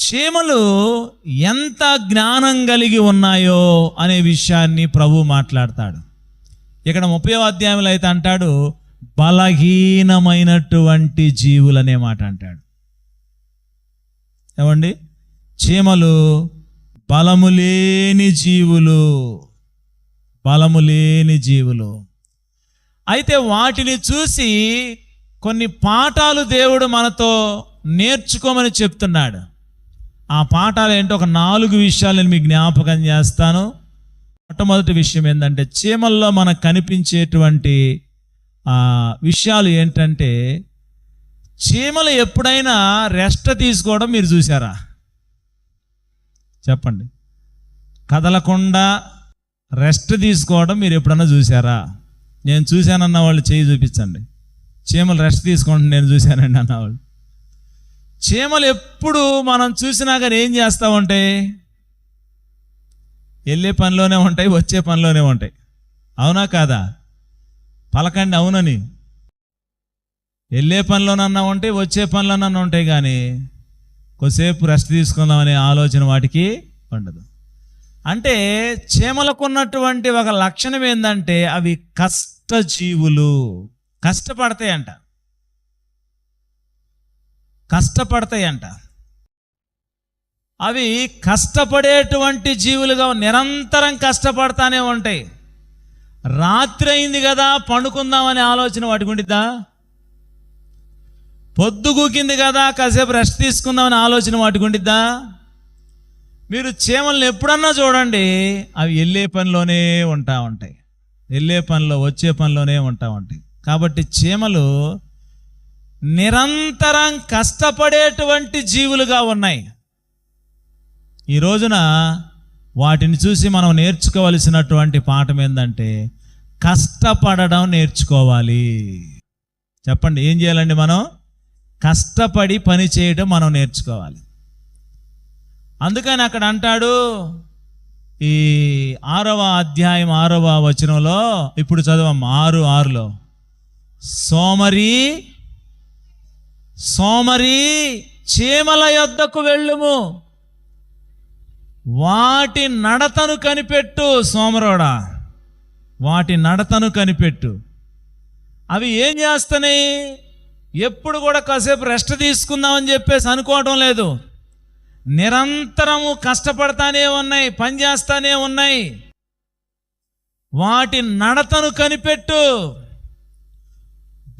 చీమలు ఎంత జ్ఞానం కలిగి ఉన్నాయో అనే విషయాన్ని ప్రభు మాట్లాడతాడు. ఇక్కడ 30వ అధ్యాయంలో అయితే అంటాడు, బలహీనమైనటువంటి జీవులు అనే మాట అంటాడు. ఏమండి, చీమలు బలము లేని జీవులు. అయితే వాటిని చూసి కొన్ని పాఠాలు దేవుడు మనతో నేర్చుకోమని చెప్తున్నాడు. ఆ పాఠాలు ఏంటో ఒక 4 విషయాలు నేను మీకు జ్ఞాపకం చేస్తాను. మొట్టమొదటి విషయం ఏంటంటే, చీమల్లో మనకు కనిపించేటువంటి విషయాలు ఏంటంటే, చీమలు ఎప్పుడైనా రెస్ట్ తీసుకోవడం మీరు చూసారా? చెప్పండి. కదలకుండా రెస్ట్ తీసుకోవడం మీరు ఎప్పుడన్నా చూసారా? నేను చూశానన్న వాళ్ళు చేయి చూపించండి. చీమలు రెస్ట్ తీసుకోవడం నేను చూశానండి అన్నవాళ్ళు. చీమలు ఎప్పుడు మనం చూసినా కానీ ఏం చేస్తూ ఉంటాయి? వెళ్ళే పనిలోనే ఉంటాయి, వచ్చే పనిలోనే ఉంటాయి. అవునా కాదా? పలకండి అవునని. వెళ్ళే పనిలోనన్నా ఉంటాయి, వచ్చే పనిలోనన్నా ఉంటాయి, కానీ కొద్దిసేపు రెస్ట్ తీసుకుందామనే ఆలోచన వాటికి ఉండదు. అంటే చీమలకు ఉన్నటువంటి ఒక లక్షణం ఏంటంటే, అవి కష్టజీవులు. కష్టపడతాయంట. అవి కష్టపడేటువంటి జీవులుగా నిరంతరం కష్టపడతానే ఉంటాయి. రాత్రి అయింది కదా పండుకుందామనే ఆలోచన వాటికి ఉండిద్దా? పొద్దుగూకింది కదా కాసేపు రెస్ట్ తీసుకుందామనే ఆలోచన వాటికి ఉండిద్దా? మీరు చీమలను ఎప్పుడన్నా చూడండి, అవి వెళ్ళే పనిలోనే ఉంటాయి. వెళ్ళే పనిలో వచ్చే పనిలోనే ఉంటాయి. కాబట్టి చీమలు నిరంతరం కష్టపడేటువంటి జీవులుగా ఉన్నాయి. ఈ రోజున వాటిని చూసి మనం నేర్చుకోవలసినటువంటి పాఠం ఏంటంటే, కష్టపడడం నేర్చుకోవాలి. చెప్పండి, ఏం చేయాలండి? మనం కష్టపడి పని చేయడం మనం నేర్చుకోవాలి. అందుకని అక్కడ అంటాడు, ఈ 6వ అధ్యాయం 6వ వచనంలో, ఇప్పుడు చదవమ్మా 6:6లో, సోమరి చీమల యొద్దకు వెళ్ళుము, వాటి నడతను కనిపెట్టు. సోమరోడా, వాటి నడతను కనిపెట్టు. అవి ఏం చేస్తున్నాయి? ఎప్పుడు కూడా కాసేపు రెస్ట్ తీసుకుందామని చెప్పేసి అనుకోవడం లేదు. నిరంతరము కష్టపడతానే ఉన్నాయి, పనిచేస్తానే ఉన్నాయి. వాటి నడతను కనిపెట్టు.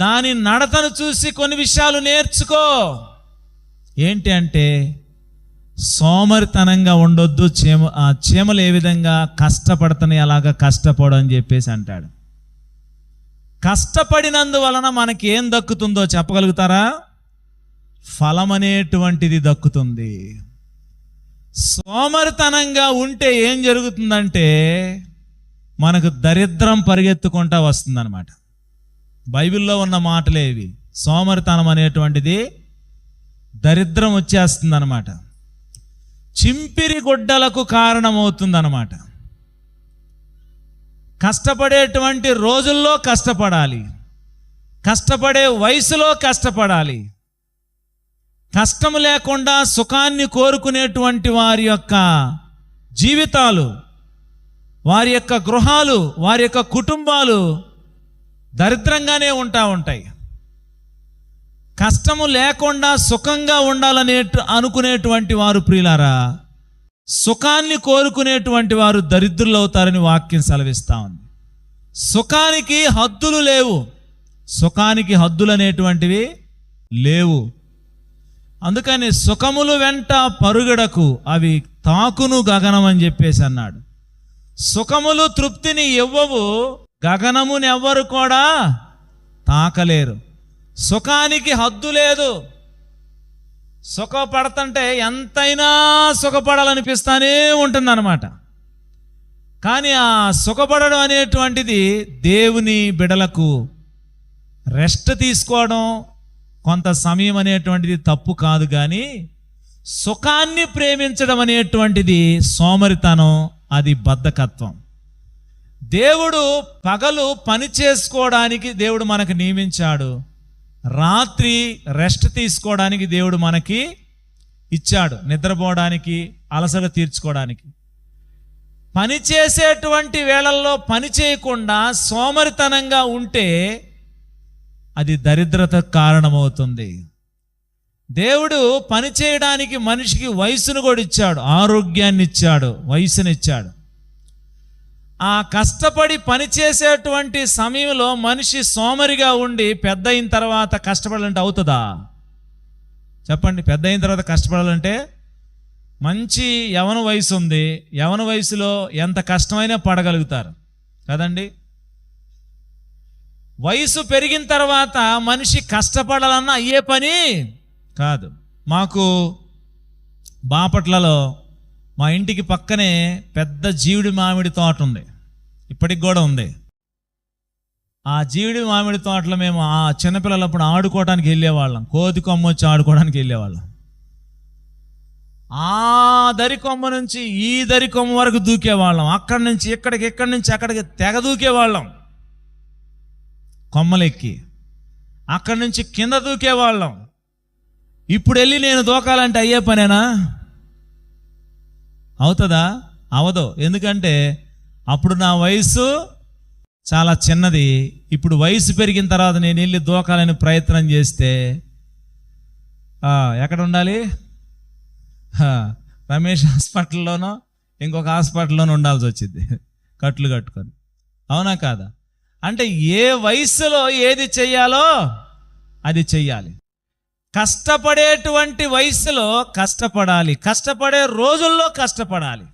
దాని నడతను చూసి కొన్ని విషయాలు నేర్చుకో. ఏంటి అంటే, సోమరితనంగా ఉండొద్దు. చీమలు ఏ విధంగా కష్టపడుతున్నాయి అలాగా కష్టపడు అని చెప్పేసి అంటాడు. కష్టపడినందువలన మనకి ఏం దక్కుతుందో చెప్పగలుగుతారా? ఫలం అనేటువంటిది దక్కుతుంది. సోమరితనంగా ఉంటే ఏం జరుగుతుందంటే, మనకు దరిద్రం పరిగెత్తుకుంటా వస్తుందన్నమాట. బైబిల్లో ఉన్న మాటలే ఇవి. సోమరితనం అనేటువంటిది దరిద్రం వచ్చేస్తుందన్నమాట. చింపిరి గుడ్డలకు కారణమవుతుందన్నమాట. కష్టపడేటువంటి రోజుల్లో కష్టపడాలి, కష్టపడే వయసులో కష్టపడాలి. కష్టం లేకుండా సుఖాన్ని కోరుకునేటువంటి వారి యొక్క జీవితాలు, వారి యొక్క గృహాలు, వారి యొక్క కుటుంబాలు దరిద్రంగానే ఉంటాయి. కష్టము లేకుండా సుఖంగా ఉండాలనే అనుకునేటువంటి వారు, ప్రియులారా, సుఖాన్ని కోరుకునేటువంటి వారు దరిద్రులు అవుతారని వాక్యం సెలవిస్తా ఉంది. సుఖానికి హద్దులు లేవు, సుఖానికి హద్దులు అనేటువంటివి లేవు. అందుకని సుఖములు వెంట పరుగడకు, అవి తాకును గగనం అని చెప్పేసి అన్నాడు. సుఖములు తృప్తిని ఇవ్వవు, గగనముని ఎవ్వరు కూడా తాకలేరు. సుఖానికి హద్దు లేదు. సుఖపడుతుంటే ఎంతైనా సుఖపడాలనిపిస్తానే ఉంటుందన్నమాట. కానీ ఆ సుఖపడడం అనేటువంటిది దేవుని బిడలకు రెస్ట్ తీసుకోవడం కొంత సమయం అనేటువంటిది తప్పు కాదు, కానీ సుఖాన్ని ప్రేమించడం అనేటువంటిది సోమరితనం, అది బద్ధకత్వం. దేవుడు పగలు పని చేసుకోవడానికి దేవుడు మనకు నియమించాడు, రాత్రి రెస్ట్ తీసుకోవడానికి దేవుడు మనకి ఇచ్చాడు, నిద్రపోవడానికి, అలసట తీర్చుకోవడానికి. పని చేసేటువంటి వేళల్లో పని చేయకుండా సోమరితనంగా ఉంటే అది దరిద్రతకు కారణమవుతుంది. దేవుడు పని చేయడానికి మనిషికి వయసును కూడా ఇచ్చాడు, ఆరోగ్యాన్ని ఇచ్చాడు, వయసునిచ్చాడు. ఆ కష్టపడి పని చేసేటువంటి సమయంలో మనిషి సోమరిగా ఉండి పెద్ద అయిన తర్వాత కష్టపడాలంటే అవుతుందా? చెప్పండి. పెద్ద అయిన తర్వాత కష్టపడాలంటే, మంచి యవన వయసు ఉంది, యవన వయసులో ఎంత కష్టమైనా పడగలుగుతారు కదండి. వయసు పెరిగిన తర్వాత మనిషి కష్టపడాలన్నా అయ్యే పని కాదు. మాకు బాపట్లలో మా ఇంటికి పక్కనే పెద్ద జీవిడి మామిడి తోట ఉంది, ఇప్పటికి కూడా ఉంది. ఆ జీవిడి మామిడి తోటలో మేము ఆ చిన్నపిల్లలప్పుడు ఆడుకోవడానికి వెళ్ళేవాళ్ళం, కోతి కొమ్మ వచ్చి ఆడుకోవడానికి వెళ్ళేవాళ్ళం. ఆ దరి కొమ్మ నుంచి ఈ దరి కొమ్మ వరకు దూకేవాళ్ళం, అక్కడి నుంచి ఇక్కడికి, ఇక్కడి నుంచి అక్కడికి తెగ దూకేవాళ్ళం కొమ్మలెక్కి, అక్కడి నుంచి కింద దూకేవాళ్ళం. ఇప్పుడు వెళ్ళి నేను దూకాలంటే అయ్యే పనేనా? అవుతుందా? అవదు. ఎందుకంటే అప్పుడు నా వయసు చాలా చిన్నది. ఇప్పుడు వయసు పెరిగిన తర్వాత నేను వెళ్ళి దూకాలని ప్రయత్నం చేస్తే ఎక్కడ ఉండాలి? రమేష్ హాస్పిటల్లోనో ఇంకొక హాస్పిటల్లోనో ఉండాల్సి వచ్చింది కట్లు కట్టుకొని. అవునా కాదా? అంటే ఏ వయసులో ఏది చెయ్యాలో అది చెయ్యాలి. కష్టపడేటువంటి వయసులో కష్టపడాలి, కష్టపడే రోజుల్లో కష్టపడాలి.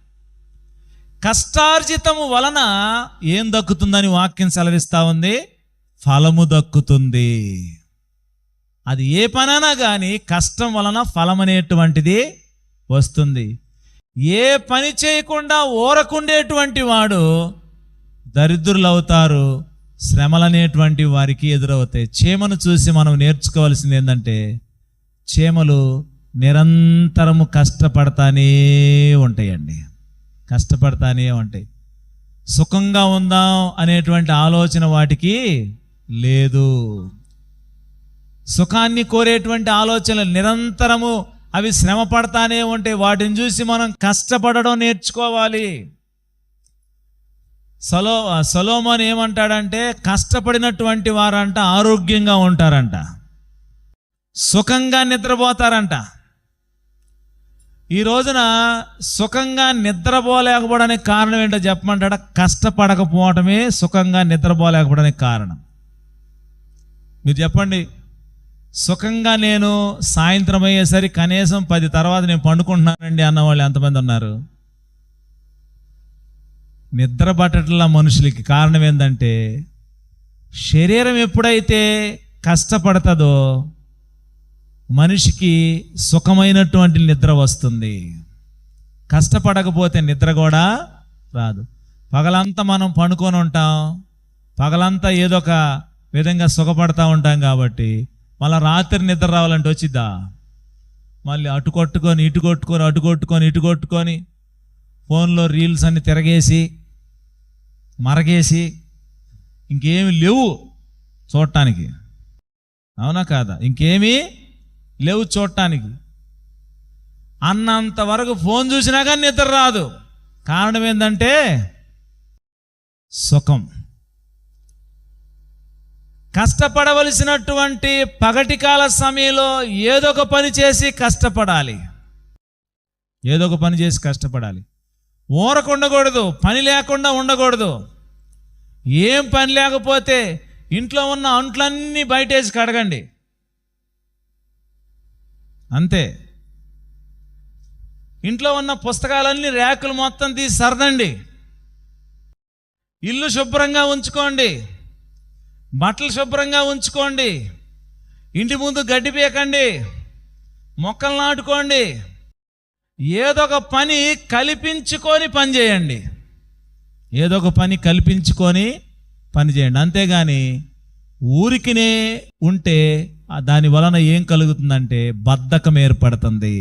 కష్టార్జితము వలన ఏం దక్కుతుందని వాక్యం సెలవిస్తూ ఉంది? ఫలము దక్కుతుంది. అది ఏ పనైనా కానీ కష్టం వలన ఫలం అనేటువంటిది వస్తుంది. ఏ పని చేయకుండా ఊరకుండేటువంటి వాడు దరిద్రులు అవుతారు, శ్రమలు అనేటువంటి వారికి ఎదురవుతాయి. చీమను చూసి మనం నేర్చుకోవాల్సింది ఏంటంటే, చీమలు నిరంతరము కష్టపడతానే ఉంటాయండి, కష్టపడతానే ఉంటాయి. సుఖంగా ఉందాం అనేటువంటి ఆలోచన వాటికి లేదు. సుఖాన్ని కోరేటువంటి ఆలోచనలు నిరంతరము అవి శ్రమ పడతానే ఉంటాయి. వాటిని చూసి మనం కష్టపడడం నేర్చుకోవాలి. సొలొమోను ఏమంటాడంటే, కష్టపడినటువంటి వారంట ఆరోగ్యంగా ఉంటారంట, సుఖంగా నిద్రపోతారంట. ఈ రోజున సుఖంగా నిద్రపోలేకపోవడానికి కారణం ఏంటో చెప్పమంటాడా? కష్టపడకపోవటమే సుఖంగా నిద్రపోలేకపోవడానికి కారణం. మీరు చెప్పండి. సుఖంగా నేను సాయంత్రం అయ్యేసరికి కనీసం 10 తర్వాత నేను పండుకుంటున్నానండి అన్నవాళ్ళు ఎంతమంది ఉన్నారు? నిద్ర పట్టట్ల మనుషులకి కారణం ఏంటంటే, శరీరం ఎప్పుడైతే కష్టపడుతుందో మనిషికి సుఖమైనటువంటి నిద్ర వస్తుంది. కష్టపడకపోతే నిద్ర కూడా రాదు. పగలంతా మనం పండుకొని ఉంటాం, పగలంతా ఏదో ఒక విధంగా సుఖపడతా ఉంటాం కాబట్టి మళ్ళీ రాత్రి నిద్ర రావాలంటే వచ్చిద్దా? మళ్ళీ అటు కొట్టుకొని ఇటు కొట్టుకొని, అటు కొట్టుకొని ఇటు కొట్టుకొని, ఫోన్లో రీల్స్ అన్ని తిరగేసి మరగేసి ఇంకేమి లేవు చూడటానికి. అవునా కాదా? ఇంకేమీ లేవు చూడటానికి. అన్నంత వరకు ఫోన్ చూసినా కానీ నిద్ర రాదు. కారణం ఏంటంటే సుఖం. కష్టపడవలసినటువంటి పగటి కాల సమయంలో ఏదో ఒక పని చేసి కష్టపడాలి, ఏదో ఒక పని చేసి కష్టపడాలి. ఊరకు ఉండకూడదు, పని లేకుండా ఉండకూడదు. ఏం పని లేకపోతే ఇంట్లో ఉన్న అంట్లన్నీ బయటేసి కడగండి, అంతే. ఇంట్లో ఉన్న పుస్తకాలన్నీ ర్యాకులు మొత్తం తీసి సర్దండి. ఇల్లు శుభ్రంగా ఉంచుకోండి, బట్టలు శుభ్రంగా ఉంచుకోండి, ఇంటి ముందు గడ్డి పీకండి, మొక్కలు నాటుకోండి. ఏదో ఒక పని కల్పించుకొని పని చేయండి, ఏదో ఒక పని కల్పించుకొని పని చేయండి. అంతేగాని ఊరికినే ఉంటే దాని వలన ఏం కలుగుతుందంటే బద్ధకం ఏర్పడుతుంది,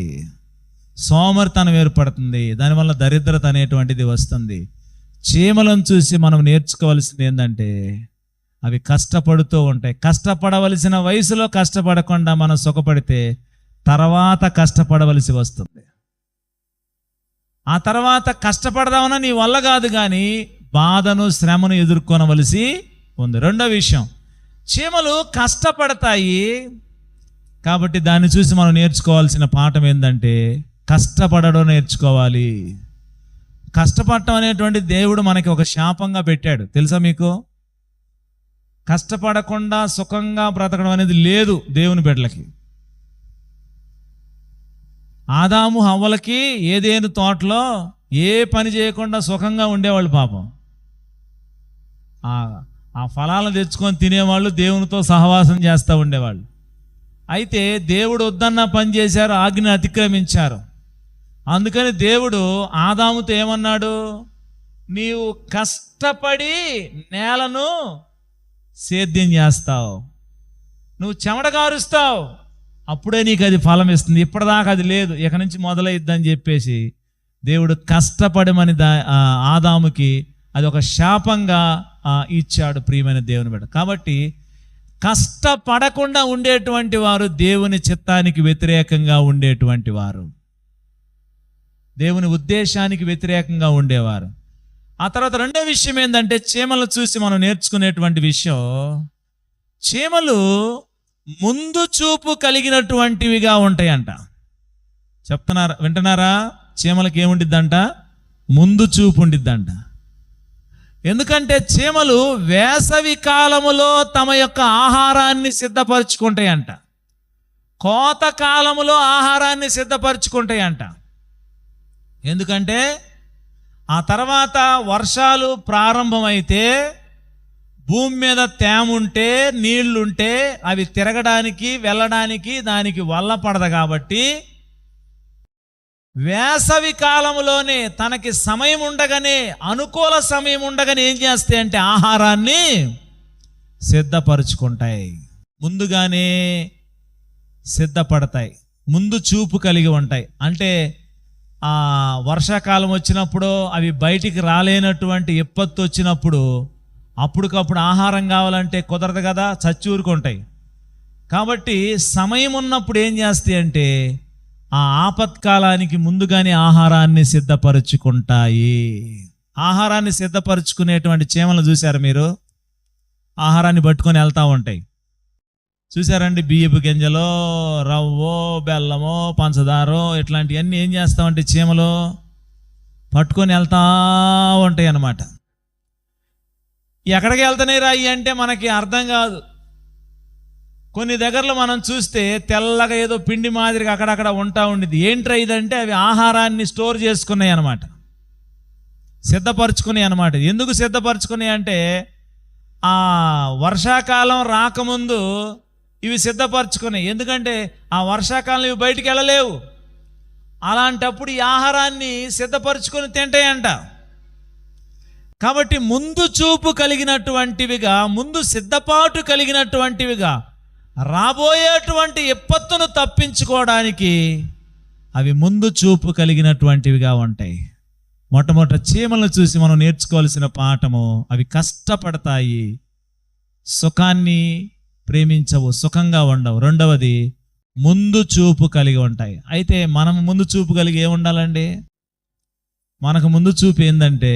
సోమరితనం ఏర్పడుతుంది, దానివల్ల దరిద్రత అనేటువంటిది వస్తుంది. చీమలను చూసి మనం నేర్చుకోవాల్సింది ఏంటంటే, అవి కష్టపడుతూ ఉంటాయి. కష్టపడవలసిన వయసులో కష్టపడకుండా మనం సుఖపడితే తర్వాత కష్టపడవలసి వస్తుంది. ఆ తర్వాత కష్టపడదామన్నా నీ వల్ల కాదు, కానీ బాధను శ్రమను ఎదుర్కొనవలసి ఉంది. రెండో విషయం, చీమలు కష్టపడతాయి. కాబట్టి దాన్ని చూసి మనం నేర్చుకోవాల్సిన పాఠం ఏంటంటే కష్టపడడం నేర్చుకోవాలి. కష్టపడటం అనేటువంటి దేవుడు మనకి ఒక శాపంగా పెట్టాడు, తెలుసా మీకు? కష్టపడకుండా సుఖంగా బ్రతకడం అనేది లేదు దేవుని బిడ్డలకి. ఆదాము హవ్వలకి ఏదేను తోటలో ఏ పని చేయకుండా సుఖంగా ఉండేవాళ్ళు పాపం. ఆ ఫలాలను తెచ్చుకొని తినేవాళ్ళు, దేవునితో సహవాసం చేస్తూ ఉండేవాళ్ళు. అయితే దేవుడు వద్దన్న పని చేశారు, ఆజ్ఞను అతిక్రమించారు. అందుకని దేవుడు ఆదాముతో ఏమన్నాడు? నీవు కష్టపడి నేలను సేద్యం చేస్తావు, నువ్వు చెమట కారుస్తావు, అప్పుడే నీకు అది ఫలం ఇస్తుంది. ఇప్పటిదాకా అది లేదు, ఇక నుంచి మొదలైద్దని చెప్పేసి దేవుడు కష్టపడమని ఆదాముకి అది ఒక శాపంగా ఇచ్చాడు. ప్రియమైన దేవుని బిడ్డ, కాబట్టి కష్టపడకుండా ఉండేటువంటి వారు దేవుని చిత్తానికి వ్యతిరేకంగా ఉండేటువంటి వారు, దేవుని ఉద్దేశానికి వ్యతిరేకంగా ఉండేవారు. ఆ తర్వాత రెండో విషయం ఏంటంటే చీమలు చూసి మనం నేర్చుకునేటువంటి విషయం, చీమలు ముందు చూపు కలిగినటువంటివిగా ఉంటాయంట. చెప్తున్నారా, వింటున్నారా? చీమలకి ఏముండిద్దంట? ముందు చూపు ఉండిద్దంట. ఎందుకంటే చీమలు వేసవి కాలములో తమ యొక్క ఆహారాన్ని సిద్ధపరచుకుంటాయంట, కోత కాలములో ఆహారాన్ని సిద్ధపరచుకుంటాయంట. ఎందుకంటే ఆ తర్వాత వర్షాలు ప్రారంభమైతే భూమి మీద తేమ ఉంటే, నీళ్లుంటే అవి తిరగడానికి వెళ్ళడానికి దానికి వల్ల పడదు. కాబట్టి వేసవి కాలంలోనే తనకి సమయం ఉండగానే, అనుకూల సమయం ఉండగానే ఏం చేస్తాయి అంటే ఆహారాన్ని సిద్ధపరుచుకుంటాయి, ముందుగానే సిద్ధపడతాయి, ముందు చూపు కలిగి ఉంటాయి. అంటే ఆ వర్షాకాలం వచ్చినప్పుడు అవి బయటికి రాలేనటువంటి విపత్తు వచ్చినప్పుడు అప్పటికప్పుడు ఆహారం కావాలంటే కుదరదు కదా, చచ్చి ఊరుకుంటాయి. కాబట్టి సమయం ఉన్నప్పుడు ఏం చేస్తాయి అంటే ఆ ఆపత్కాలానికి ముందుగానే ఆహారాన్ని సిద్ధపరుచుకుంటాయి. ఆహారాన్ని సిద్ధపరుచుకునేటువంటి చీమలు చూశారు మీరు? ఆహారాన్ని పట్టుకొని వెళ్తూ ఉంటాయి, చూసారండి? బియ్యపు గింజలో, రవ్వో, బెల్లమో, పంచదారో ఇట్లాంటివన్నీ ఏం చేస్తామంటే చీమలు పట్టుకొని వెళ్తా ఉంటాయి అన్నమాట. ఎక్కడికి వెళ్తున్నాయి రాయి అంటే మనకి అర్థం కాదు. కొన్ని దగ్గరలో మనం చూస్తే తెల్లగా ఏదో పిండి మాదిరిగా అక్కడక్కడ ఉంటా ఉండిద్ది. ఏంట్రా ఇదంటే అవి ఆహారాన్ని స్టోర్ చేసుకున్నాయి అన్నమాట, సిద్ధపరచుకున్నాయి అన్నమాట. ఎందుకు సిద్ధపరచుకున్నాయి అంటే ఆ వర్షాకాలం రాకముందు ఇవి సిద్ధపరచుకున్నాయి. ఎందుకంటే ఆ వర్షాకాలం ఇవి బయటికి వెళ్ళలేవు, అలాంటప్పుడు ఈ ఆహారాన్ని సిద్ధపరచుకొని తింటాయంట. కాబట్టి ముందు చూపు కలిగినటువంటివిగా, ముందు సిద్ధపాటు కలిగినటువంటివిగా, రాబోయేటువంటి విపత్తును తప్పించుకోవడానికి అవి ముందు చూపు కలిగినటువంటివిగా ఉంటాయి. మొట్టమొదట చీమలను చూసి మనం నేర్చుకోవాల్సిన పాఠము, అవి కష్టపడతాయి, సుఖాన్ని ప్రేమించవు, సుఖంగా ఉండవు. రెండవది ముందు చూపు కలిగి ఉంటాయి. అయితే మనం ముందు చూపు కలిగి ఏముండాలండి? మనకు ముందు చూపు ఏంటంటే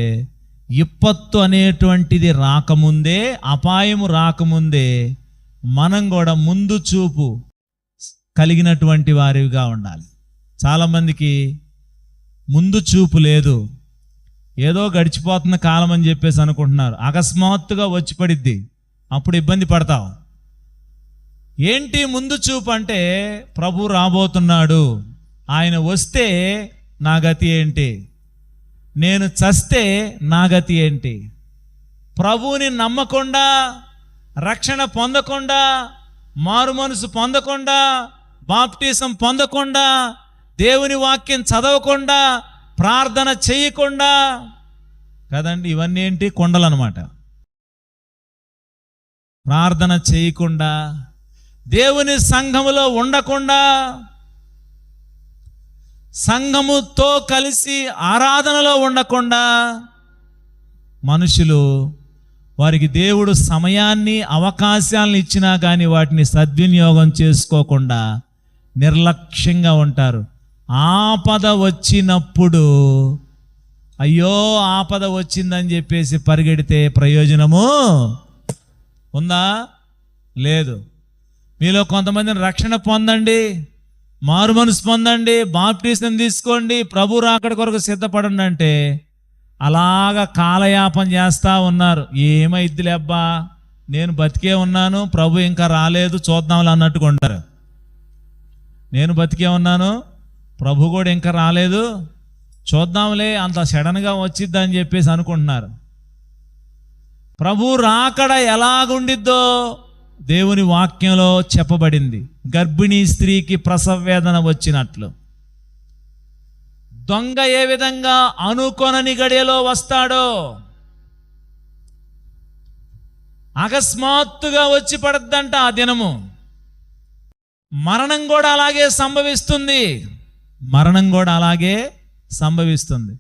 విపత్తు అనేటువంటిది రాకముందే, అపాయము రాకముందే మనం కూడా ముందు చూపు కలిగినటువంటి వారిగా ఉండాలి. చాలామందికి ముందు చూపు లేదు, ఏదో గడిచిపోతున్న కాలం అని చెప్పేసి అనుకుంటున్నారు. అకస్మాత్తుగా వచ్చి పడిద్ది, అప్పుడు ఇబ్బంది పడతావు. ఏంటి ముందు చూపు అంటే ప్రభు రాబోతున్నాడు, ఆయన వస్తే నా గతి ఏంటి, నేను చస్తే నా గతి ఏంటి. ప్రభువుని నమ్మకుండా, రక్షణ పొందకుండా, మారు మనసు పొందకుండా, బాప్టిజం పొందకుండా, దేవుని వాక్యం చదవకుండా, ప్రార్థన చేయకుండా కదండి, ఇవన్నీ ఏంటి? కొండలు అన్నమాట. ప్రార్థన చేయకుండా, దేవుని సంఘములో ఉండకుండా, సంఘముతో కలిసి ఆరాధనలో ఉండకుండా మనుషులు వారికి దేవుడు సమయాన్ని, అవకాశాలను ఇచ్చినా కానీ వాటిని సద్వినియోగం చేసుకోకుండా నిర్లక్ష్యంగా ఉంటారు. ఆపద వచ్చినప్పుడు అయ్యో ఆపద వచ్చిందని చెప్పేసి పరిగెడితే ప్రయోజనము ఉందా? లేదు. మీలో కొంతమందిని రక్షణ పొందండి, మారు మనసు పొందండి, బాప్టిజం తీసుకోండి, ప్రభు రాకడ కొరకు సిద్ధపడండి అంటే అలాగా కాలయాపన చేస్తూ ఉన్నారు. ఏమైద్దిలే అబ్బా, నేను బతికే ఉన్నాను, ప్రభు ఇంకా రాలేదు, చూద్దాంలే అన్నట్టుగా ఉంటారు. నేను బతికే ఉన్నాను, ప్రభు కూడా ఇంకా రాలేదు, చూద్దాంలే, అంత సడన్గా వచ్చిద్దని చెప్పేసి అనుకుంటున్నారు. ప్రభు రాకడ ఎలాగుండిద్దో దేవుని వాక్యంలో చెప్పబడింది. గర్భిణీ స్త్రీకి ప్రసవ వేదన వచ్చినట్లు దొంగ ఏ విధంగా అనుకొనని గడియలో వస్తాడో అకస్మాత్తుగా వచ్చి పడద్దంట ఆ దినము. మరణం కూడా అలాగే సంభవిస్తుంది. మరణం కూడా అలాగే సంభవిస్తుంది.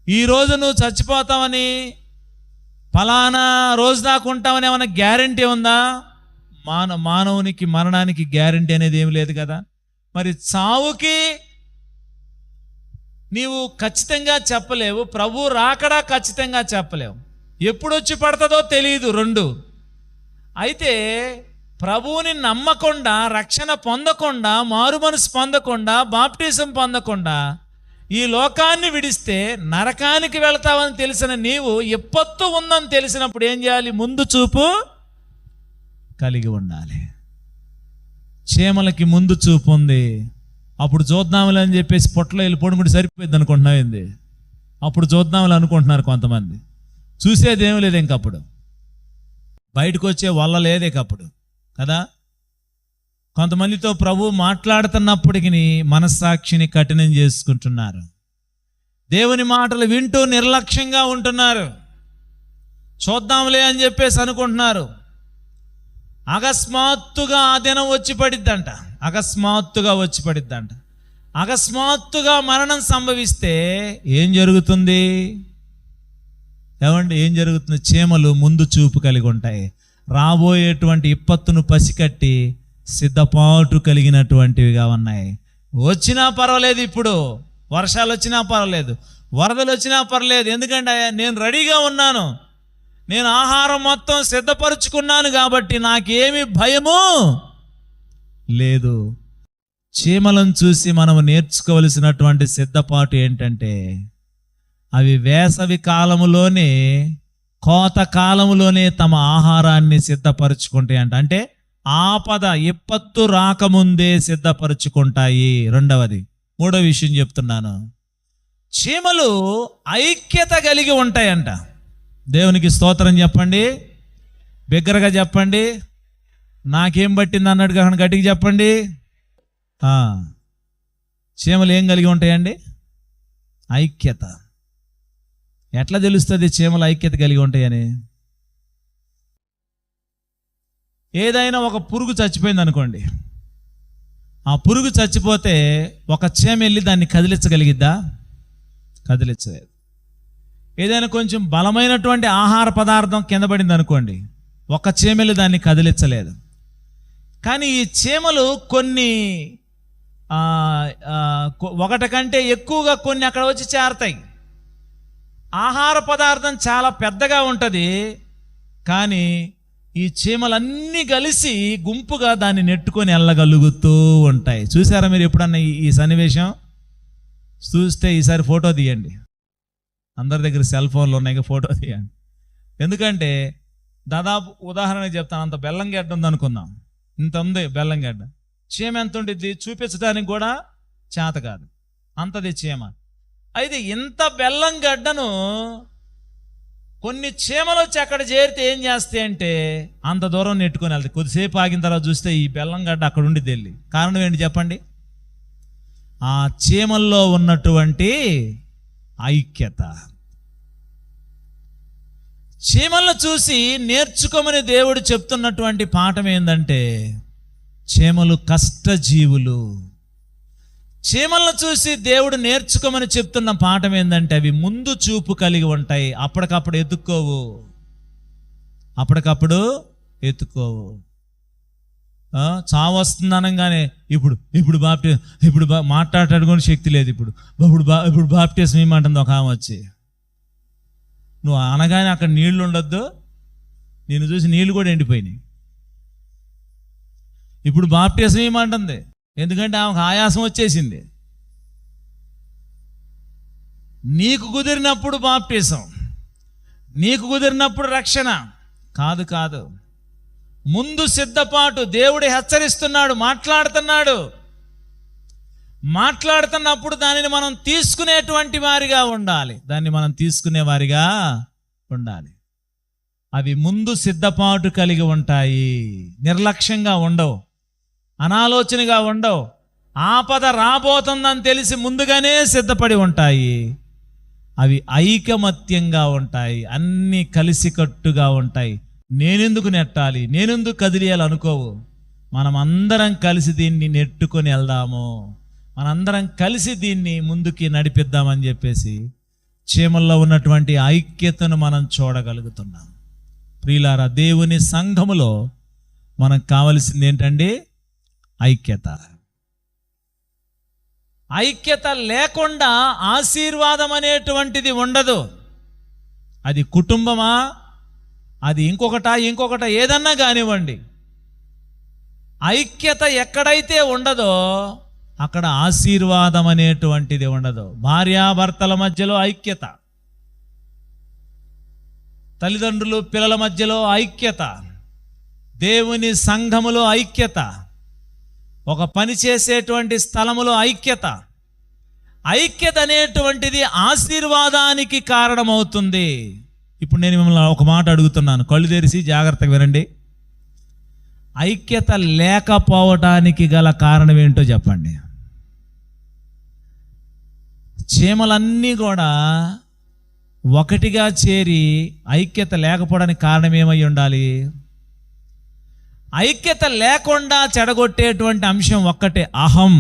ఈరోజు నువ్వు చచ్చిపోతావని, ఫలానా రోజు దాకా ఉంటామని ఏమైనా గ్యారంటీ ఉందా? మానవునికి మరణానికి గ్యారంటీ అనేది ఏమి లేదు కదా. మరి చావుకి నీవు ఖచ్చితంగా చెప్పలేవు, ప్రభు రాకడా ఖచ్చితంగా చెప్పలేవు, ఎప్పుడు వచ్చి పడుతుందో తెలియదు. రెండు అయితే ప్రభువుని నమ్మకుండా, రక్షణ పొందకుండా, మారు మనసు పొందకుండా, బాప్టిజం పొందకుండా ఈ లోకాన్ని విడిస్తే నరకానికి వెళతావని తెలిసిన నీవు ఎప్పత్తు ఉందని తెలిసినప్పుడు ఏం చేయాలి? ముందు చూపు కలిగి ఉండాలి. చీమలకి ముందు చూపు ఉంది, అప్పుడు చూద్దాంలే అని చెప్పేసి పొట్టలో వెళ్ళి పొడుగుడు సరిపోయింది అనుకుంటున్నావు ఏంది? అప్పుడు చూద్దాంలే అనుకుంటున్నారు కొంతమంది. చూసేదేమీ లేదు ఇంకప్పుడు, బయటకు వచ్చే వల్ల లేదు ఇంకప్పుడు కదా. కొంతమందితో ప్రభు మాట్లాడుతున్నప్పటికీ మనస్సాక్షిని కఠినం చేసుకుంటున్నారు. దేవుని మాటలు వింటూ నిర్లక్ష్యంగా ఉంటున్నారు. చూద్దాంలే అని చెప్పేసి అనుకుంటున్నారు. అకస్మాత్తుగా ఆ దినం వచ్చి పడిద్దంట. అకస్మాత్తుగా వచ్చి పడిద్దంట. అకస్మాత్తుగా మరణం సంభవిస్తే ఏం జరుగుతుంది? ఏమండి ఏం జరుగుతుంది? చీమలు ముందు చూపు కలిగి ఉంటాయి. రాబోయేటువంటి విపత్తును పసికట్టి సిద్ధపాటు కలిగినటువంటివిగా ఉన్నాయి. వచ్చినా పర్వాలేదు, ఇప్పుడు వర్షాలు వచ్చినా పర్వాలేదు, వరదలు వచ్చినా పర్లేదు, ఎందుకంటే నేను రెడీగా ఉన్నాను, నేను ఆహారం మొత్తం సిద్ధపరుచుకున్నాను కాబట్టి నాకేమి భయము లేదు. చీమలను చూసి మనం నేర్చుకోవలసినటువంటి సిద్ధపాటు ఏంటంటే, అవి వేసవి కాలములోనే, కోత కాలములోనే తమ ఆహారాన్ని సిద్ధపరుచుకుంటాయి అంట. అంటే ఆపద విపత్తు రాకముందే సిద్ధపరుచుకుంటాయి. రెండవది. మూడో విషయం చెప్తున్నాను, చీమలు ఐక్యత కలిగి ఉంటాయంట. దేవునికి స్తోత్రం చెప్పండి, బిగ్గరగా చెప్పండి, నాకేం పట్టింది అన్నట్టుగా గట్టిగా చెప్పండి. చీమలు ఏం కలిగి ఉంటాయండి? ఐక్యత. ఎట్లా తెలుస్తుంది చీమలు ఐక్యత కలిగి ఉంటాయని? ఏదైనా ఒక పురుగు చచ్చిపోయింది అనుకోండి, ఆ పురుగు చచ్చిపోతే ఒక చీమ వెళ్ళి దాన్ని కదిలించగలిగిద్దా? కదిలించలేదు. ఏదైనా కొంచెం బలమైనటువంటి ఆహార పదార్థం కింద పడింది అనుకోండి, ఒక చీమలు దాన్ని కదిలించలేదు. కానీ ఈ చీమలు కొన్ని ఒకటి కంటే ఎక్కువగా కొన్ని అక్కడ వచ్చి చేరతాయి. ఆహార పదార్థం చాలా పెద్దగా ఉంటుంది, కానీ ఈ చీమలన్నీ కలిసి గుంపుగా దాన్ని నెట్టుకొని వెళ్ళగలుగుతూ ఉంటాయి. చూసారా మీరు ఎప్పుడన్నా ఈ సన్నివేశం? చూస్తే ఈసారి ఫోటో తీయండి. అందరి దగ్గర సెల్ ఫోన్లు ఉన్నాయి, ఫోటో తీయండి. ఎందుకంటే దాదాపు ఉదాహరణకు చెప్తాను, అంత బెల్లం గడ్డ ఉంది అనుకుందాం, ఇంత ఉంది బెల్లం గడ్డ. చీమ ఎంత ఉంటుంది చూపించడానికి కూడా చేత కాదు, అంతది చీమ. అయితే ఇంత బెల్లం గడ్డను కొన్ని చీమలు వచ్చి అక్కడ చేరితే ఏం చేస్తాయి అంటే అంత దూరం నెట్టుకొని వెళ్తాయి. కొద్దిసేపు ఆగిన తర్వాత చూస్తే ఈ బెల్లం గడ్డ అక్కడ ఉండి తెల్లి. కారణం ఏంటి చెప్పండి? ఆ చీమల్లో ఉన్నటువంటి ఐక్యత. చీమలను చూసి నేర్చుకోమని దేవుడు చెప్తున్నటువంటి పాఠం ఏంటంటే, చీమలు కష్టజీవులు. చీమలను చూసి దేవుడు నేర్చుకోమని చెప్తున్న పాఠం ఏంటంటే, అవి ముందు చూపు కలిగి ఉంటాయి. అప్పటికప్పుడు ఎత్తుక్కోవు, అప్పటికప్పుడు ఎత్తుకోవు. చావు వస్తుంది అనగానే ఇప్పుడు మాట్లాడటానికి కూడా శక్తి లేదు. ఇప్పుడు బాప్టిజం ఏమంటుంది ఒక ఆమె వచ్చి, నువ్వు అనగానే అక్కడ నీళ్లు ఉండొద్దు, నేను చూసి నీళ్లు కూడా ఎండిపోయినాయి. ఇప్పుడు బాప్టిజం ఏమంటుంది, ఎందుకంటే ఆమెకు ఆయాసం వచ్చేసింది. నీకు కుదిరినప్పుడు బాప్టిజం, నీకు కుదిరినప్పుడు రక్షణ కాదు. ముందు సిద్ధపాటు. దేవుడు హెచ్చరిస్తున్నాడు, మాట్లాడుతున్నప్పుడు దానిని మనం తీసుకునేటువంటి వారిగా ఉండాలి. అవి ముందు సిద్ధపాటు కలిగి ఉంటాయి, నిర్లక్ష్యంగా ఉండవు, అనాలోచనగా ఉండవు. ఆపద రాబోతుందని తెలిసి ముందుగానే సిద్ధపడి ఉంటాయి. అవి ఐకమత్యంగా ఉంటాయి, అన్నీ కలిసికట్టుగా ఉంటాయి. నేనెందుకు నెట్టాలి, నేనెందుకు కదిలియాలి అనుకోవు. మనం అందరం కలిసి దీన్ని నెట్టుకొని వెళ్దాము, మనందరం కలిసి దీన్ని ముందుకి నడిపిద్దామని చెప్పేసి చీమల్లో ఉన్నటువంటి ఐక్యతను మనం చూడగలుగుతున్నాం. ప్రియులారా, దేవుని సంఘములో మనకు కావలసింది ఏంటండి? ఐక్యత లేకుండా ఆశీర్వాదం అనేటువంటిది ఉండదు. అది కుటుంబమా, అది ఇంకొకట ఏదన్నా కానివ్వండి, ఐక్యత ఎక్కడైతే ఉండదో అక్కడ ఆశీర్వాదం అనేటువంటిది ఉండదు. భార్యాభర్తల మధ్యలో ఐక్యత, తల్లిదండ్రులు పిల్లల మధ్యలో ఐక్యత, దేవుని సంఘములో ఐక్యత, ఒక పని చేసేటువంటి స్థలములో ఐక్యత అనేటువంటిది ఆశీర్వాదానికి కారణమవుతుంది. ఇప్పుడు నేను మిమ్మల్ని ఒక మాట అడుగుతున్నాను, కళ్ళు తెరిచి జాగ్రత్తగా వినండి. ఐక్యత లేకపోవటానికి గల కారణం ఏంటో చెప్పండి. చీమలన్నీ కూడా ఒకటిగా చేరి ఐక్యత లేకపోవడానికి కారణం ఏమై ఉండాలి? ఐక్యత లేకుండా చెడగొట్టేటువంటి అంశం ఒక్కటే, అహం.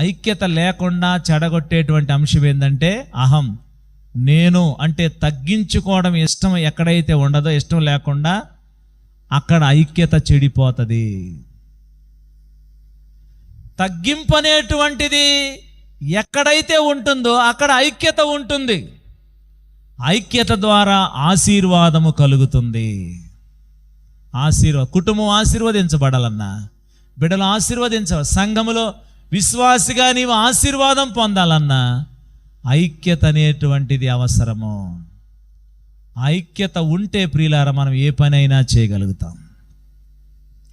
ఐక్యత లేకుండా చెడగొట్టేటువంటి అంశం ఏంటంటే అహం. నేను అంటే తగ్గించుకోవడం ఇష్టం ఎక్కడైతే ఉండదో, ఇష్టం లేకుండా అక్కడ ఐక్యత చెడిపోతుంది. తగ్గింపు అనేటువంటిది ఎక్కడైతే ఉంటుందో అక్కడ ఐక్యత ఉంటుంది. ఐక్యత ద్వారా ఆశీర్వాదము కలుగుతుంది. కుటుంబం ఆశీర్వదించబడాలన్నా, బిడ్డలు సంఘములో విశ్వాసిగా నీవు ఆశీర్వాదం పొందాలన్నా ఐక్యత అనేటువంటిది అవసరము. ఐక్యత ఉంటే ప్రియులారా మనం ఏ పనైనా చేయగలుగుతాం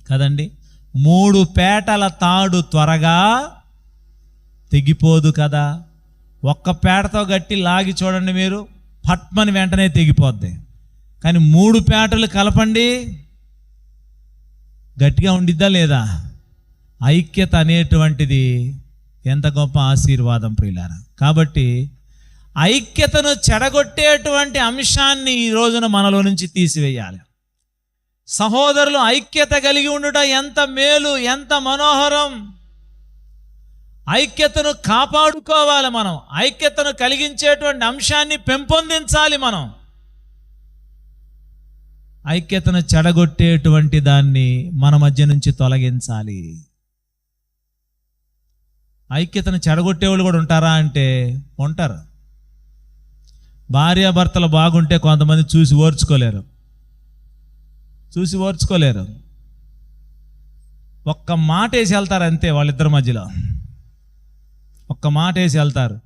కదండి. 3 పేటల తాడు త్వరగా తెగిపోదు కదా. ఒక్క పేటతో గట్టి లాగి చూడండి మీరు, పట్మని వెంటనే తెగిపోద్ది. కానీ 3 పేటలు కలపండి, గట్టిగా ఉండిద్దా లేదా? ఐక్యత అనేటువంటిది ఎంత గొప్ప ఆశీర్వాదం ప్రియులారా. కాబట్టి ఐక్యతను చెడగొట్టేటువంటి అంశాన్ని ఈ రోజున మనలో నుంచి తీసివేయాలి. సహోదరులు ఐక్యత కలిగి ఉండుట ఎంత మేలు, ఎంత మనోహరం. ఐక్యతను కాపాడుకోవాలి మనం. ఐక్యతను కలిగించేటువంటి అంశాన్ని పెంపొందించాలి మనం. ఐక్యతను చెడగొట్టేటువంటి దాన్ని మన మధ్య నుంచి తొలగించాలి. ఐక్యతను చెడగొట్టేవాళ్ళు కూడా ఉంటారా అంటే ఉంటారు. భార్యాభర్తలు బాగుంటే కొంతమంది చూసి ఓర్చుకోలేరు. ఒక్క మాట వేసి వెళ్తారు అంతే. వాళ్ళిద్దరి మధ్యలో ఒక్క మాట వేసి వెళ్తారు.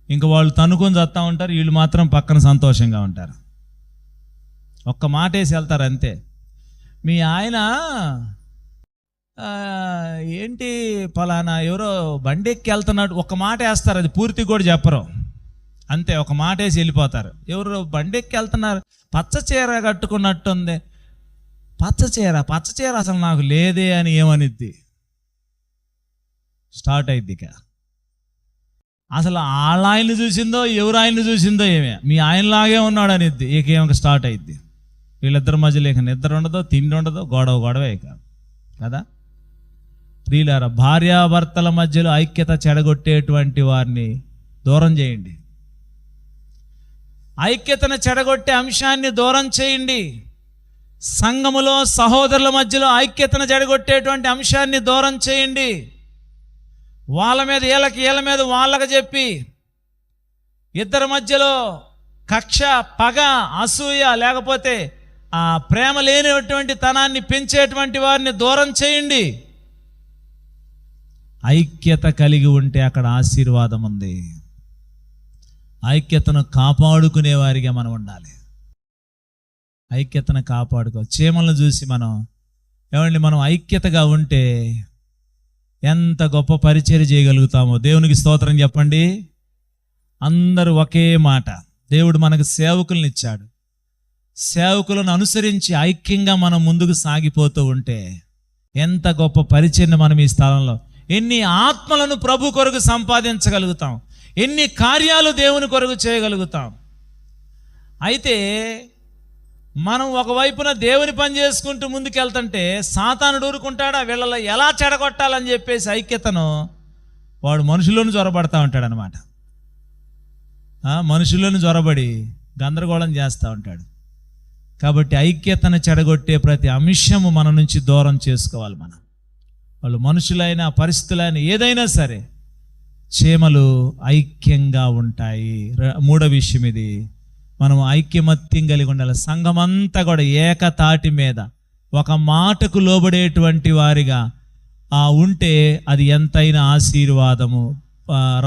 ఇంకా వాళ్ళు తనుకొని చస్తా ఉంటారు, వీళ్ళు మాత్రం పక్కన సంతోషంగా ఉంటారు. ఒక్క మాట వేసి వెళ్తారు అంతే. మీ ఆయన ఏంటి పలానా ఎవరో బండి ఎక్కి వెళ్తున్నాడు, ఒక మాట వేస్తారు, అది పూర్తి కూడా చెప్పరు అంతే. ఒక మాట వేసి వెళ్ళిపోతారు. ఎవరు బండి ఎక్కి వెళ్తున్నారు, పచ్చ చీర కట్టుకున్నట్టుంది. పచ్చ చీర అసలు నాకు లేదే అని ఏమనిద్ది, స్టార్ట్ అయిద్ది. ఇక అసలు వాళ్ళ ఆయన్ని చూసిందో ఎవరు ఆయన్ని చూసిందో ఏమే, మీ ఆయనలాగే ఉన్నాడు అనిద్ది. ఇక ఏమో స్టార్ట్ అయిద్ది. వీళ్ళిద్దరి మధ్యలో ఇక నిద్ర ఉండదు, తిండి ఉండదు, గొడవే ఇక కదా. ప్రియులారా, భార్యాభర్తల మధ్యలో ఐక్యత చెడగొట్టేటువంటి వారిని దూరం చేయండి. ఐక్యతను చెడగొట్టే అంశాన్ని దూరం చేయండి. సంఘములో సహోదరుల మధ్యలో ఐక్యతను జడగొట్టేటువంటి అంశాన్ని దూరం చేయండి. వాళ్ళ మీద వీళ్ళ మీద వాళ్ళకి చెప్పి ఇద్దరి మధ్యలో కక్ష, పగ, అసూయ లేకపోతే ఆ ప్రేమ లేనిటువంటి తనాన్ని పెంచేటువంటి వారిని దూరం చేయండి. ఐక్యత కలిగి ఉంటే అక్కడ ఆశీర్వాదం ఉంది. ఐక్యతను కాపాడుకునే వారిగా మనం ఉండాలి. ఐక్యతను కాపాడుకో. చీమలను చూసి మనం ఐక్యతగా ఉంటే ఎంత గొప్ప పరిచర్య చేయగలుగుతామో. దేవునికి స్తోత్రం చెప్పండి. అందరూ ఒకే మాట. దేవుడు మనకు సేవకులను ఇచ్చాడు. సేవకులను అనుసరించి ఐక్యంగా మనం ముందుకు సాగిపోతూ ఉంటే ఎంత గొప్ప పరిచర్య మనం ఈ స్థలంలో, ఎన్ని ఆత్మలను ప్రభు కొరకు సంపాదించగలుగుతాం, ఎన్ని కార్యాలు దేవుని కొరకు చేయగలుగుతాం. అయితే మనం ఒకవైపున దేవుని పని చేసుకుంటూ ముందుకెళ్తుంటే సాతానుడు ఊరుకుంటాడా? వీళ్ళలో ఎలా చెడగొట్టాలని చెప్పేసి ఐక్యతను వాడు మనుషుల్లోని జ్వరపడతా ఉంటాడనమాట. మనుషుల్లోని జ్వరబడి గందరగోళం చేస్తూ ఉంటాడు. కాబట్టి ఐక్యతను చెడగొట్టే ప్రతి అంశము మన నుంచి దూరం చేసుకోవాలి. వాళ్ళు మనుషులైనా పరిస్థితులైనా ఏదైనా సరే చీమలు ఐక్యంగా ఉంటాయి. మూడో విషయం ఇది, మనం ఐక్యమత్యం కలిగి ఉండాలి. సంఘమంతా కూడా ఏకతాటి మీద ఒక మాటకు లోబడేటువంటి వారిగా ఉంటే అది ఎంతైనా ఆశీర్వాదము.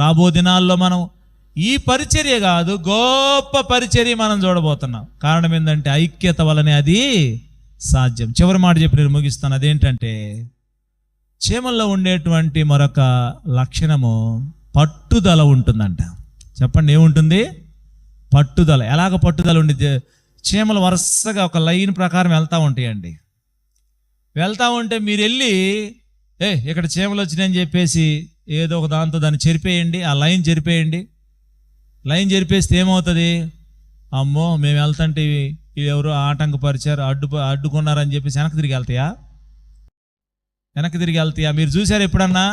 రాబో దినాల్లో మనం ఈ పరిచర్య కాదు, గొప్ప పరిచర్య మనం చూడబోతున్నాం. కారణం ఏంటంటే ఐక్యత వలనే అది సాధ్యం. చివరి మాట చెప్పి నేను ముగిస్తాను. అదేంటంటే చీమల్లో ఉండేటువంటి మరొక లక్షణము పట్టుదల ఉంటుందంట. చెప్పండి, ఏముంటుంది? పట్టుదల. ఎలాగ పట్టుదల ఉండి? చీమలు వరుసగా ఒక లైన్ ప్రకారం వెళ్తూ ఉంటాయండి. వెళ్తూ ఉంటే మీరు వెళ్ళి ఇక్కడ చీమలు వచ్చినాయని చెప్పేసి ఏదో ఒక దాంతో దాన్ని చెరిపేయండి, ఆ లైన్ చెరిపేయండి. లైన్ చెరిపేస్తే ఏమవుతుంది? అమ్మో మేము వెళ్తుంటే ఎవరో ఆటంకపరిచారు, అడ్డుకున్నారని చెప్పేసి వెనక్కి తిరిగి వెళ్తాయా? మీరు చూసారా ఎప్పుడన్నా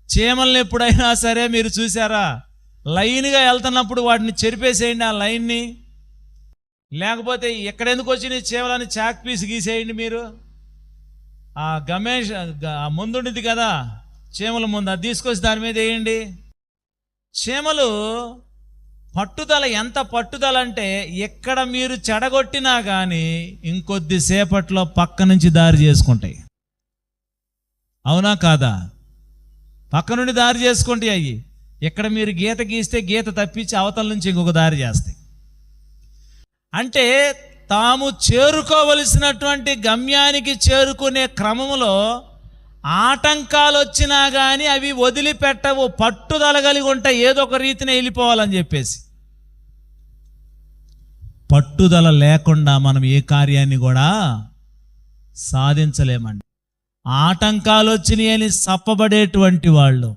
చీమల్ని? ఎప్పుడైనా సరే మీరు చూసారా? లైన్గా వెళ్తున్నప్పుడు వాటిని చెరిపేసేయండి, ఆ లైన్ని. లేకపోతే ఎక్కడెందుకు వచ్చి చీమలని చాక్ పీస్ గీసేయండి. మీరు ఆ గమేష్ ముందుండిది కదా చీమల ముందు, అది తీసుకొచ్చి దాని మీద వేయండి. చీమలు పట్టుదల, ఎంత పట్టుదల అంటే ఎక్కడ మీరు చెడగొట్టినా కానీ ఇంకొద్దిసేపట్లో పక్క నుంచి దారి చేసుకుంటాయి. అవునా కాదా? పక్క నుండి దారి చేసుకుంటాయి. అయ్యి ఎక్కడ మీరు గీత గీస్తే గీత తప్పించి అవతల నుంచి ఇంకొక దారి చేస్తాయి. అంటే తాము చేరుకోవలసినటువంటి గమ్యానికి చేరుకునే క్రమంలో ఆటంకాలు వచ్చినా కానీ అవి వదిలిపెట్టవు. పట్టుదల కలిగి ఉంటాయి, ఏదో ఒక రీతిని వెళ్ళిపోవాలని చెప్పేసి. పట్టుదల లేకుండా మనం ఏ కార్యాన్ని కూడా సాధించలేమండి. ఆటంకాలు వచ్చినాయని సప్పబడేటువంటి వాళ్ళు,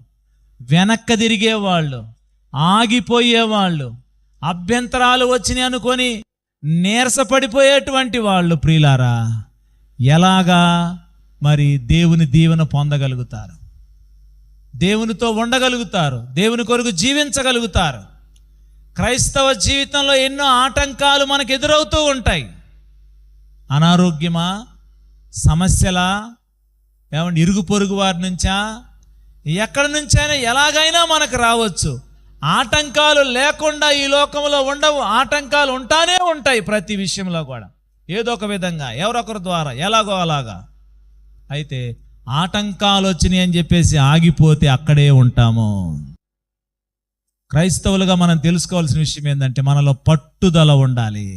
వెనక్కి తిరిగేవాళ్ళు, ఆగిపోయేవాళ్ళు, అభ్యంతరాలు వచ్చినాయి అనుకొని నీరసపడిపోయేటువంటి వాళ్ళు, ప్రియులారా, ఎలాగా మరి దేవుని దీవెన పొందగలుగుతారు? దేవునితో ఉండగలుగుతారు, దేవుని కొరకు జీవించగలుగుతారు. క్రైస్తవ జీవితంలో ఎన్నో ఆటంకాలు మనకు ఎదురవుతూ ఉంటాయి. అనారోగ్యమా, సమస్యలా, ఏమంటే ఇరుగు పొరుగు వారి నుంచా, ఎక్కడి నుంచైనా ఎలాగైనా మనకు రావచ్చు. ఆటంకాలు లేకుండా ఈ లోకంలో ఉండవు. ఆటంకాలు ఉంటానే ఉంటాయి ప్రతి విషయంలో కూడా, ఏదో ఒక విధంగా, ఎవరొకరి ద్వారా, ఎలాగో అలాగా. అయితే ఆటంకాలు వచ్చినాయి అని చెప్పేసి ఆగిపోతే అక్కడే ఉంటాము. క్రైస్తవులుగా మనం తెలుసుకోవాల్సిన విషయం ఏంటంటే మనలో పట్టుదల ఉండాలి.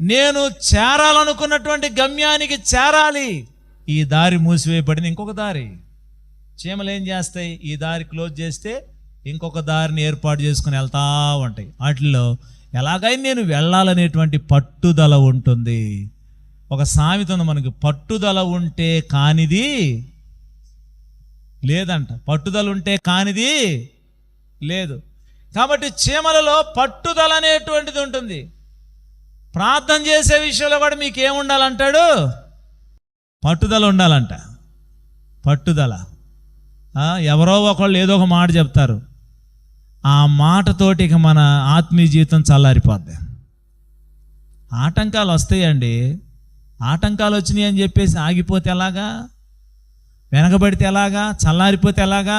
నేను చేరాలనుకున్నటువంటి గమ్యానికి చేరాలి. ఈ దారి మూసివేయబడింది, ఇంకొక దారి. చీమలు ఏం చేస్తాయి? ఈ దారి క్లోజ్ చేస్తే ఇంకొక దారిని ఏర్పాటు చేసుకుని వెళ్తా ఉంటాయి. వాటిల్లో ఎలాగైనా నేను వెళ్ళాలనేటువంటి పట్టుదల ఉంటుంది. ఒక సామెత ఉంది మనకి, పట్టుదల ఉంటే కానిది లేదంట. పట్టుదల ఉంటే కానిది లేదు. కాబట్టి చీమలలో పట్టుదల అనేటువంటిది ఉంటుంది. ప్రార్థన చేసే విషయంలో కూడా మీకు ఏముండాలంటాడు? పట్టుదల ఉండాలంట. పట్టుదల. ఎవరో ఒకళ్ళు ఏదో ఒక మాట చెప్తారు, ఆ మాటతోటి ఇక మన ఆత్మీయ జీవితం చల్లారిపోద్ది. ఆటంకాలు వస్తాయండి. ఆటంకాలు వచ్చినాయి అని చెప్పేసి ఆగిపోతే ఎలాగా? వెనకబడితే ఎలాగా? చల్లారిపోతే ఎలాగా?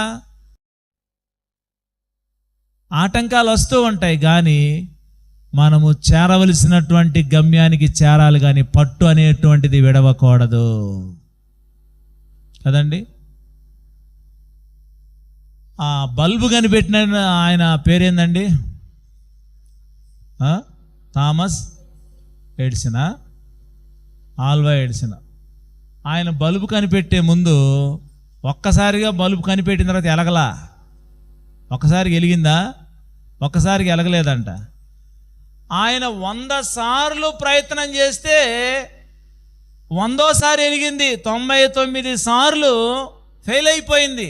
ఆటంకాలు వస్తూ ఉంటాయి, కానీ మనము చేరవలసినటువంటి గమ్యానికి చేరాలి, కానీ పట్టు అనేటువంటిది విడవకూడదు కదండి. ఆ బల్బు కనిపెట్టిన ఆయన పేరేందండి? Thomas ఎడిసనా, Alva ఎడిసనా. ఆయన బల్బు కనిపెట్టే ముందు ఒక్కసారిగా బల్బు కనిపెట్టిన తర్వాత ఎలగలా. ఒక్కసారికి వెలిగిందా? ఒక్కసారికి ఎలగలేదంట. ఆయన 100 సార్లు ప్రయత్నం చేస్తే 100సారి వెలిగింది, 99 సార్లు ఫెయిల్ అయిపోయింది.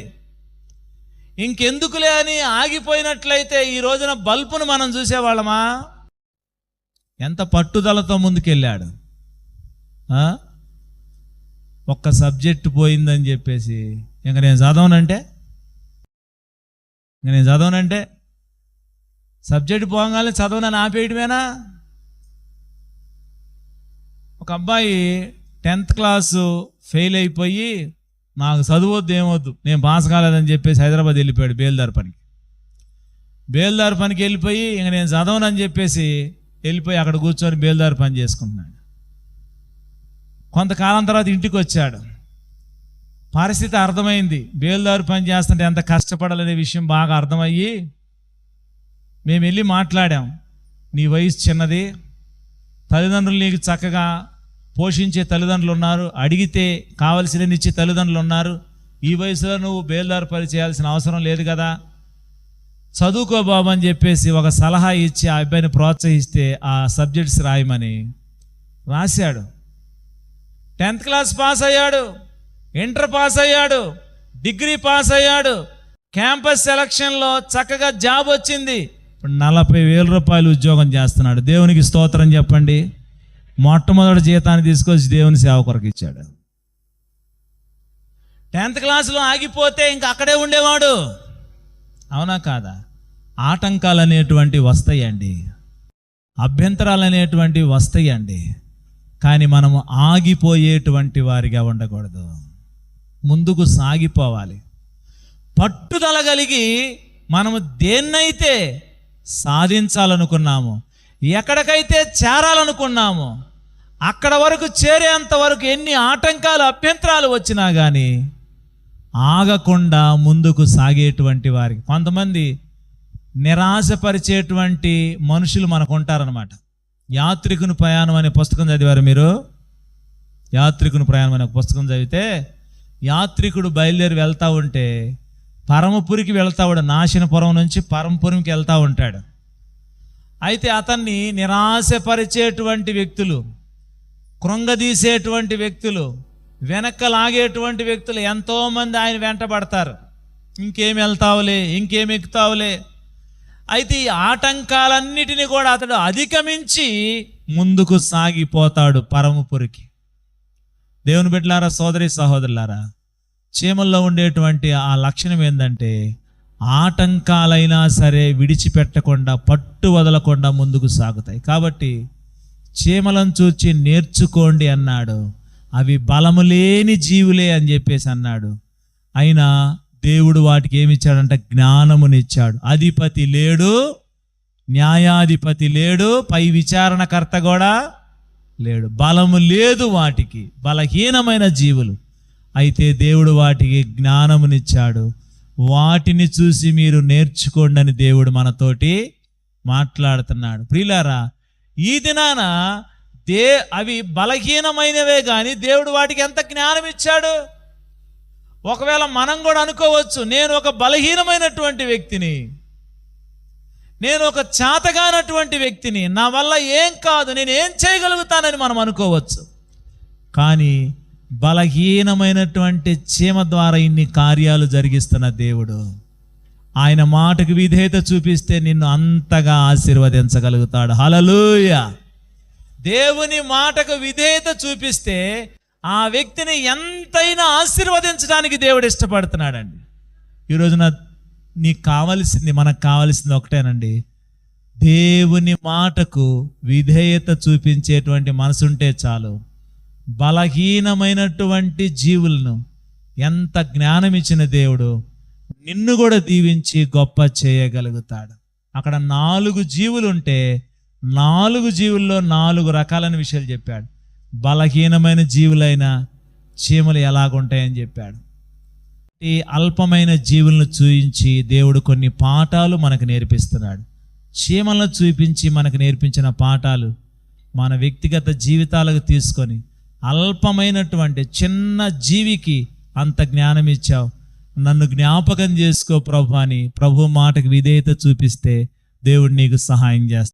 ఇంకెందుకులే అని ఆగిపోయినట్లయితే ఈ రోజున బల్బును మనం చూసేవాళ్ళమా? ఎంత పట్టుదలతో ముందుకెళ్ళాడు. ఒక్క సబ్జెక్టు పోయిందని చెప్పేసి ఇంక నేను చదవనంటే సబ్జెక్టు పోగానే చదవనని ఆపేయడమేనా? ఒక అబ్బాయి 10th క్లాసు ఫెయిల్ అయిపోయి నాకు చదువొద్దు ఏమొద్దు, నేను పాస్ కాలేదని చెప్పేసి హైదరాబాద్ వెళ్ళిపోయాడు బేల్దార్ పనికి వెళ్ళిపోయి ఇంక నేను చదవనని చెప్పేసి వెళ్ళిపోయి అక్కడ కూర్చొని బేల్దార్ పని చేసుకుంటున్నాడు. కొంతకాలం తర్వాత ఇంటికి వచ్చాడు. పరిస్థితి అర్థమైంది, బేల్దారు పని చేస్తుంటే ఎంత కష్టపడాలనే విషయం బాగా అర్థమయ్యి మేము వెళ్ళి మాట్లాడాం. నీ వయసు చిన్నది, తల్లిదండ్రులు నీకు చక్కగా పోషించే తల్లిదండ్రులు ఉన్నారు, అడిగితే కావలసినవి ఇచ్చే తల్లిదండ్రులు ఉన్నారు. ఈ వయసులో నువ్వు బేల్దారు పని చేయాల్సిన అవసరం లేదు కదా, చదువుకో బాబు అని చెప్పేసి ఒక సలహా ఇచ్చి ఆ అబ్బాయిని ప్రోత్సహిస్తే ఆ సబ్జెక్ట్స్ రాయమని రాశాడు. 10th క్లాస్ పాస్ అయ్యాడు, ఇంటర్ పాస్ అయ్యాడు, డిగ్రీ పాస్ అయ్యాడు, క్యాంపస్ సెలక్షన్లో చక్కగా జాబ్ వచ్చింది. ఇప్పుడు 40,000 రూపాయలు ఉద్యోగం చేస్తున్నాడు. దేవునికి స్తోత్రం చెప్పండి. మొట్టమొదటి జీతాన్ని తీసుకొచ్చి దేవుని సేవ కొరకు ఇచ్చాడు. 10th క్లాసులో ఆగిపోతే ఇంకా అక్కడే ఉండేవాడు. అవునా కాదా? ఆటంకాలు అనేటువంటివి వస్తాయండి, అభ్యంతరాలు అనేటువంటివి వస్తాయండి, కానీ మనము ఆగిపోయేటువంటి వారిగా ఉండకూడదు. ముందుకు సాగిపోవాలి. పట్టుదల కలిగి మనము దేన్నైతే సాధించాలనుకున్నామో, ఎక్కడికైతే చేరాలనుకున్నామో అక్కడ వరకు చేరేంత వరకు ఎన్ని ఆటంకాలు అభ్యంతరాలు వచ్చినా కానీ ఆగకుండా ముందుకు సాగేటువంటి వారికి, కొంతమంది నిరాశపరిచేటువంటి మనుషులు మనకు ఉంటారనమాట. యాత్రికుని ప్రయాణం అనే పుస్తకం చదివారు మీరు? యాత్రికుని ప్రయాణం అనే పుస్తకం చదివితే యాత్రికుడు బయలుదేరి వెళ్తూ ఉంటే పరమపురికి వెళ్తాడు. నాశనపురం నుంచి పరమపురికి వెళ్తూ ఉంటాడు. అయితే అతన్ని నిరాశపరిచేటువంటి వ్యక్తులు, కృంగదీసేటువంటి వ్యక్తులు, వెనక్కలాగేటువంటి వ్యక్తులు ఎంతోమంది ఆయన వెంటబడతారు. ఇంకేమి వెళ్తావులే, ఇంకేమి ఎక్కుతావులే. అయితే ఈ ఆటంకాలన్నిటినీ కూడా అతడు అధిగమించి ముందుకు సాగిపోతాడు పరమపురికి. దేవుని బిడ్డలారా, సోదరి సహోదరులారా, చీమల్లో ఉండేటువంటి ఆ లక్షణం ఏంటంటే ఆటంకాలైనా సరే విడిచిపెట్టకుండా, పట్టు వదలకుండా ముందుకు సాగుతాయి. కాబట్టి చీమలను చూచి నేర్చుకోండి అన్నాడు. అవి బలము లేని జీవులే అని చెప్పేసి అన్నాడు. అయినా దేవుడు వాటికి ఏమిచ్చాడంటే జ్ఞానమునిచ్చాడు. అధిపతి లేడు, న్యాయాధిపతి లేడు, పై విచారణకర్త కూడా లేడు. బలము లేదు వాటికి, బలహీనమైన జీవులు. అయితే దేవుడు వాటికి జ్ఞానమునిచ్చాడు. వాటిని చూసి మీరు నేర్చుకోండి అని దేవుడు మనతోటి మాట్లాడుతున్నాడు. ప్రియులారా, ఈ దినాన అవి బలహీనమైనవే కానీ దేవుడు వాటికి ఎంత జ్ఞానం ఇచ్చాడు. ఒకవేళ మనం కూడా అనుకోవచ్చు, నేను ఒక బలహీనమైనటువంటి వ్యక్తిని, నేను ఒక చేతగానటువంటి వ్యక్తిని, నా వల్ల ఏం కాదు, నేను ఏం చేయగలుగుతానని మనం అనుకోవచ్చు. కానీ బలహీనమైనటువంటి చీమ ద్వారా ఇన్ని కార్యాలు జరిగిస్తున్న దేవుడు, ఆయన మాటకు విధేయత చూపిస్తే నిన్ను అంతగా ఆశీర్వదించగలుగుతాడు. హల్లెలూయా. దేవుని మాటకు విధేయత చూపిస్తే ఆ వ్యక్తిని ఎంతైనా ఆశీర్వదించడానికి దేవుడు ఇష్టపడుతున్నాడండి. ఈ రోజున నీకు కావలసింది, మనకు కావలసింది ఒకటేనండి, దేవుని మాటకు విధేయత చూపించేటువంటి మనసుంటే చాలు. బలహీనమైనటువంటి జీవులను ఎంత జ్ఞానం ఇచ్చిన దేవుడు నిన్ను కూడా దీవించి గొప్ప చేయగలుగుతాడు. అక్కడ 4 జీవులు ఉంటే 4 జీవుల్లో 4 రకాలైన విషయాలు చెప్పాడు. బలహీనమైన జీవులైన చీమలు ఎలాగుంటాయని చెప్పాడు. ఈ అల్పమైన జీవులను చూపించి దేవుడు కొన్ని పాఠాలు మనకు నేర్పిస్తున్నాడు. చీమలను చూపించి మనకు నేర్పించిన పాఠాలు మన వ్యక్తిగత జీవితాలకు తీసుకొని, అల్పమైనటువంటి చిన్న జీవికి అంత జ్ఞానం ఇచ్చావు, నన్ను జ్ఞాపకం చేసుకో ప్రభు అని ప్రభు మాటకు విధేయత చూపిస్తే దేవుడు నీకు సహాయం చేస్తాడు.